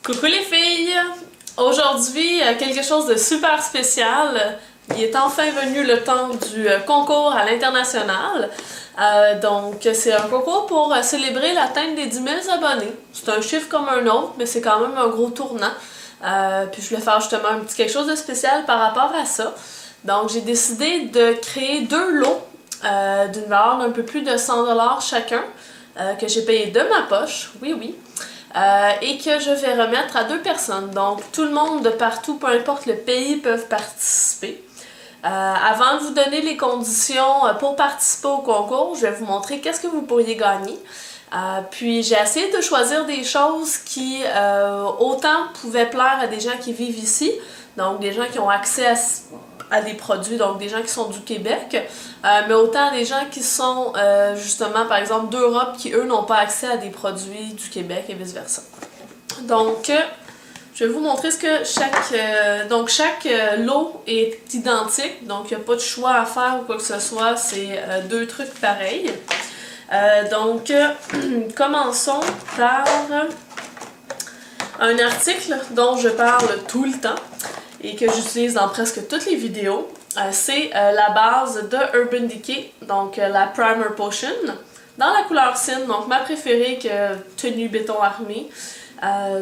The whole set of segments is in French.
Coucou les filles! Aujourd'hui, quelque chose de super spécial. Il est enfin venu le temps du concours à l'international. Donc, c'est un concours pour célébrer l'atteinte des 10 000 abonnés. C'est un chiffre comme un autre, mais c'est quand même un gros tournant. Puis je voulais faire justement un petit quelque chose de spécial par rapport à ça. Donc, j'ai décidé de créer deux lots d'une valeur d'un peu plus de 100$ chacun, que j'ai payé de ma poche, oui. Et que je vais remettre à deux personnes. Donc, tout le monde de partout, peu importe le pays, peuvent participer. Avant de vous donner les conditions pour participer au concours, je vais vous montrer qu'est-ce que vous pourriez gagner. Puis j'ai essayé de choisir des choses qui autant pouvaient plaire à des gens qui vivent ici, donc des gens qui ont accès à des produits, donc des gens qui sont du Québec, mais autant des gens qui sont justement par exemple d'Europe qui eux n'ont pas accès à des produits du Québec et vice versa. Donc je vais vous montrer ce que chaque lot est identique, donc il n'y a pas de choix à faire ou quoi que ce soit, c'est deux trucs pareils. Commençons par un article dont je parle tout le temps et que j'utilise dans presque toutes les vidéos. C'est la base de Urban Decay, donc la Primer Potion, dans la couleur Sin, donc ma préférée que tenue béton armé.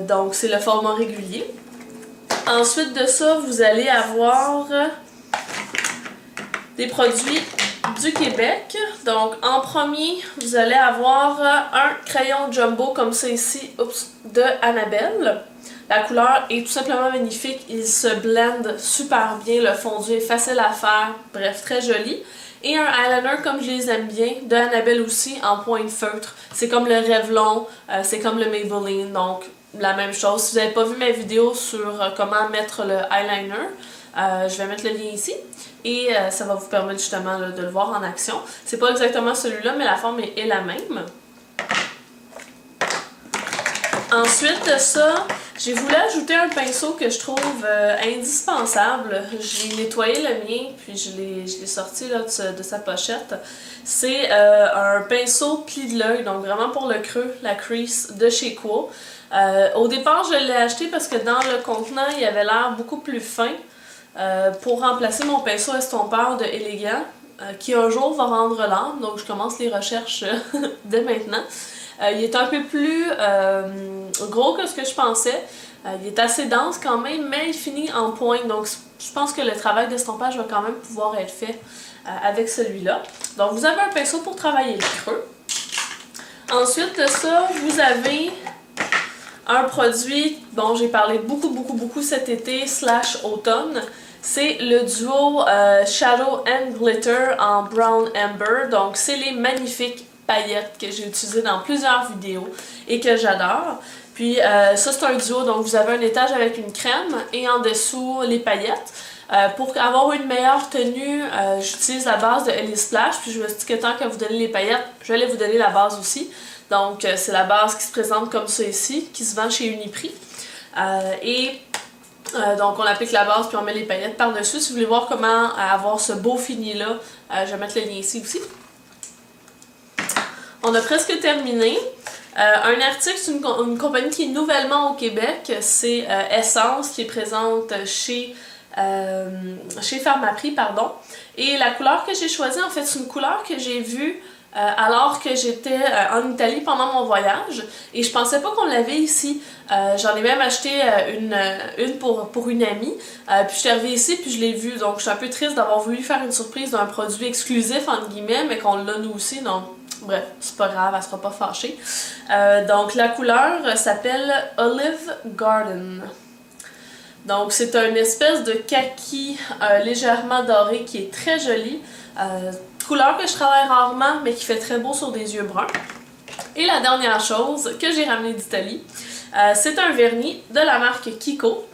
Donc c'est le format régulier. Ensuite de ça, vous allez avoir des produits du Québec. Donc en premier, vous allez avoir un crayon jumbo comme ça ici, de Annabelle. La couleur est tout simplement magnifique, il se blende super bien, le fondu est facile à faire, bref, très joli. Et un eyeliner comme je les aime bien, de Annabelle aussi, en pointe feutre. C'est comme le Revlon, c'est comme le Maybelline, donc la même chose. Si vous n'avez pas vu ma vidéo sur comment mettre le eyeliner, je vais mettre le lien ici. Et ça va vous permettre justement de le voir en action. C'est pas exactement celui-là, mais la forme est la même. Ensuite de ça, j'ai voulu ajouter un pinceau que je trouve indispensable. J'ai nettoyé le mien, puis je l'ai sorti là, de sa pochette. C'est un pinceau pli de l'œil, donc vraiment pour le creux, la crease de chez Quo. Au départ, je l'ai acheté parce que dans le contenant, il avait l'air beaucoup plus fin pour remplacer mon pinceau estompeur de Elegant, qui un jour va rendre l'âme, donc je commence les recherches dès maintenant. Il est un peu plus gros que ce que je pensais. Il est assez dense quand même, mais il finit en pointe. Donc je pense que le travail d'estompage va quand même pouvoir être fait avec celui-là. Donc vous avez un pinceau pour travailler le creux. Ensuite de ça, vous avez un produit dont j'ai parlé beaucoup cet été / automne. C'est le duo Shadow and Glitter en Brown Amber. Donc c'est les magnifiques paillettes que j'ai utilisées dans plusieurs vidéos et que j'adore. Puis ça c'est un duo, donc vous avez un étage avec une crème et en dessous les paillettes. Pour avoir une meilleure tenue, j'utilise la base de Ellie Splash, puis je me suis dit que tant que vous donnez les paillettes, je vais vous donner la base aussi. Donc c'est la base qui se présente comme ça ici, qui se vend chez Uniprix. Donc on applique la base puis on met les paillettes par-dessus. Si vous voulez voir comment avoir ce beau fini-là, je vais mettre le lien ici aussi. On a presque terminé. Un article, c'est une compagnie qui est nouvellement au Québec, c'est Essence qui est présente chez Pharmaprix, pardon. Et la couleur que j'ai choisie, en fait, c'est une couleur que j'ai vue alors que j'étais en Italie pendant mon voyage. Et je pensais pas qu'on l'avait ici. J'en ai même acheté une pour une amie. Puis je suis arrivée ici puis je l'ai vue. Donc je suis un peu triste d'avoir voulu faire une surprise d'un produit exclusif, entre guillemets, mais qu'on l'a nous aussi. Donc bref, c'est pas grave, elle sera pas fâchée. Donc la couleur s'appelle Olive Garden. Donc c'est une espèce de kaki légèrement doré qui est très joli. Couleur que je travaille rarement mais qui fait très beau sur des yeux bruns. Et la dernière chose que j'ai ramené d'Italie, c'est un vernis de la marque Kiko.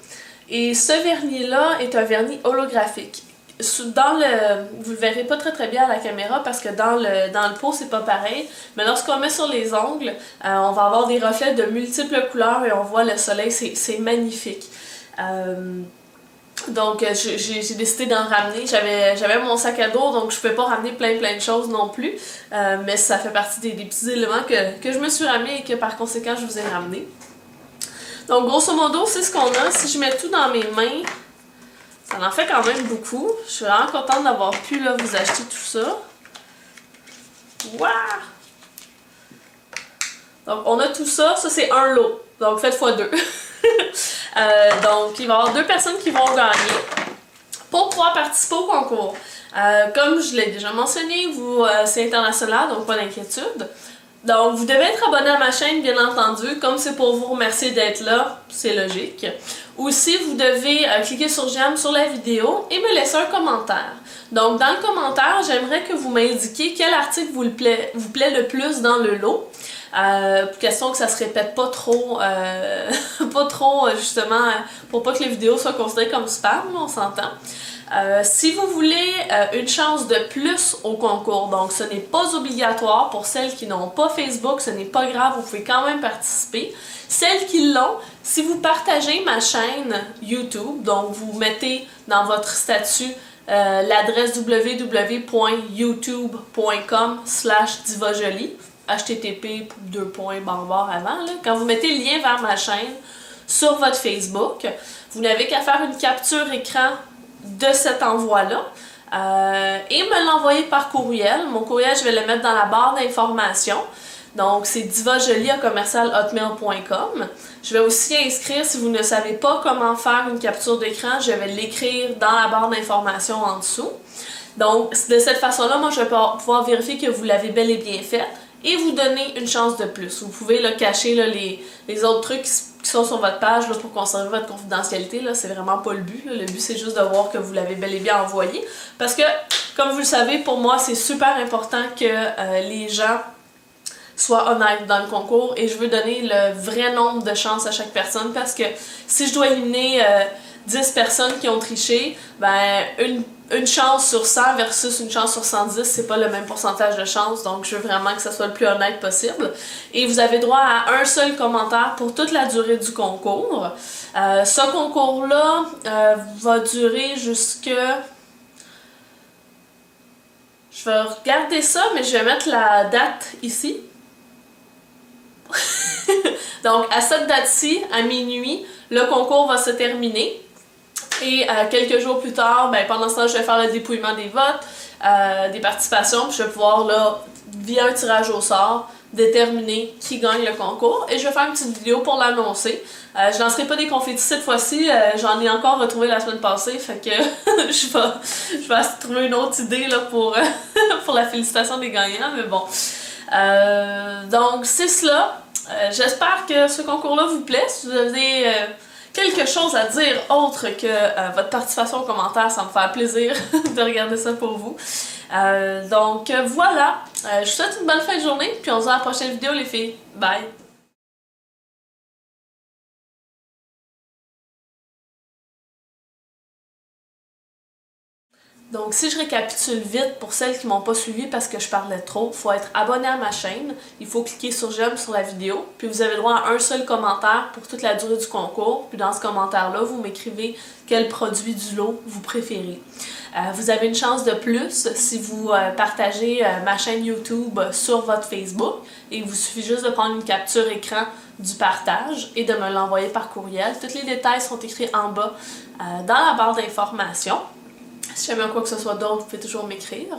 Et ce vernis-là est un vernis holographique. Vous le verrez pas très bien à la caméra parce que dans le pot c'est pas pareil, mais lorsqu'on met sur les ongles, on va avoir des reflets de multiples couleurs et on voit le soleil, c'est magnifique. Donc j'ai décidé d'en ramener. J'avais mon sac à dos, donc je ne pouvais pas ramener plein de choses non plus, mais ça fait partie des petits éléments que je me suis ramené et que par conséquent je vous ai ramené. Donc grosso modo, c'est ce qu'on a. Si je mets tout dans mes mains, ça en fait quand même beaucoup. Je suis vraiment contente d'avoir pu là, vous acheter tout ça. Waouh! Donc on a tout ça, ça c'est un lot. Donc faites x2. Donc il va y avoir 2 personnes qui vont gagner pour pouvoir participer au concours. Comme je l'ai déjà mentionné, c'est international, donc pas d'inquiétude. Donc, vous devez être abonné à ma chaîne, bien entendu. Comme c'est pour vous remercier d'être là, c'est logique. Aussi, vous devez cliquer sur j'aime sur la vidéo et me laisser un commentaire. Donc, dans le commentaire, j'aimerais que vous m'indiquiez quel article vous plaît le plus dans le lot. Question que ça se répète pas trop, justement, pour pas que les vidéos soient considérées comme spam, on s'entend. Si vous voulez une chance de plus au concours, donc ce n'est pas obligatoire pour celles qui n'ont pas Facebook, ce n'est pas grave, vous pouvez quand même participer. Celles qui l'ont, si vous partagez ma chaîne YouTube, donc vous mettez dans votre statut l'adresse www.youtube.com/divajolie, http:// avant, là. Quand vous mettez le lien vers ma chaîne sur votre Facebook, vous n'avez qu'à faire une capture écran de cet envoi-là et me l'envoyer par courriel. Mon courriel, je vais le mettre dans la barre d'informations. Donc, c'est divajolie@hotmail.com. Je vais aussi inscrire, si vous ne savez pas comment faire une capture d'écran, je vais l'écrire dans la barre d'informations en dessous. Donc, de cette façon-là, moi, je vais pouvoir vérifier que vous l'avez bel et bien fait et vous donner une chance de plus. Vous pouvez là, cacher là, les autres trucs qui sont sur votre page là, pour conserver votre confidentialité. C'est vraiment pas le but. Là. Le but, c'est juste de voir que vous l'avez bel et bien envoyé. Parce que, comme vous le savez, pour moi, c'est super important que les gens soient honnêtes dans le concours et je veux donner le vrai nombre de chances à chaque personne parce que si je dois éliminer 10 personnes qui ont triché, ben une chance sur 100 versus une chance sur 110, c'est pas le même pourcentage de chance, donc je veux vraiment que ça soit le plus honnête possible. Et vous avez droit à un seul commentaire pour toute la durée du concours. Ce concours-là va durer jusque... Je vais regarder ça, mais je vais mettre la date ici. Donc, à cette date-ci, à minuit, le concours va se terminer. Et quelques jours plus tard, ben, pendant ce temps, je vais faire le dépouillement des votes, des participations, puis je vais pouvoir, là, via un tirage au sort, déterminer qui gagne le concours. Et je vais faire une petite vidéo pour l'annoncer. Je lancerai pas des confettis cette fois-ci, j'en ai encore retrouvé la semaine passée, fait que je vais trouver une autre idée là, pour, pour la félicitation des gagnants, mais bon. Donc, c'est cela. J'espère que ce concours-là vous plaît. Si vous avez quelque chose à dire autre que votre participation aux commentaires, ça me fait plaisir de regarder ça pour vous. Donc voilà, je vous souhaite une bonne fin de journée, puis on se voit à la prochaine vidéo les filles. Bye! Donc, si je récapitule vite pour celles qui m'ont pas suivi parce que je parlais trop, il faut être abonné à ma chaîne, il faut cliquer sur j'aime sur la vidéo, puis vous avez droit à un seul commentaire pour toute la durée du concours, puis dans ce commentaire-là, vous m'écrivez quel produit du lot vous préférez. Vous avez une chance de plus si vous partagez ma chaîne YouTube sur votre Facebook, et il vous suffit juste de prendre une capture écran du partage et de me l'envoyer par courriel. Tous les détails sont écrits en bas dans la barre d'informations. Si jamais quoi que ce soit d'autre, vous pouvez toujours m'écrire.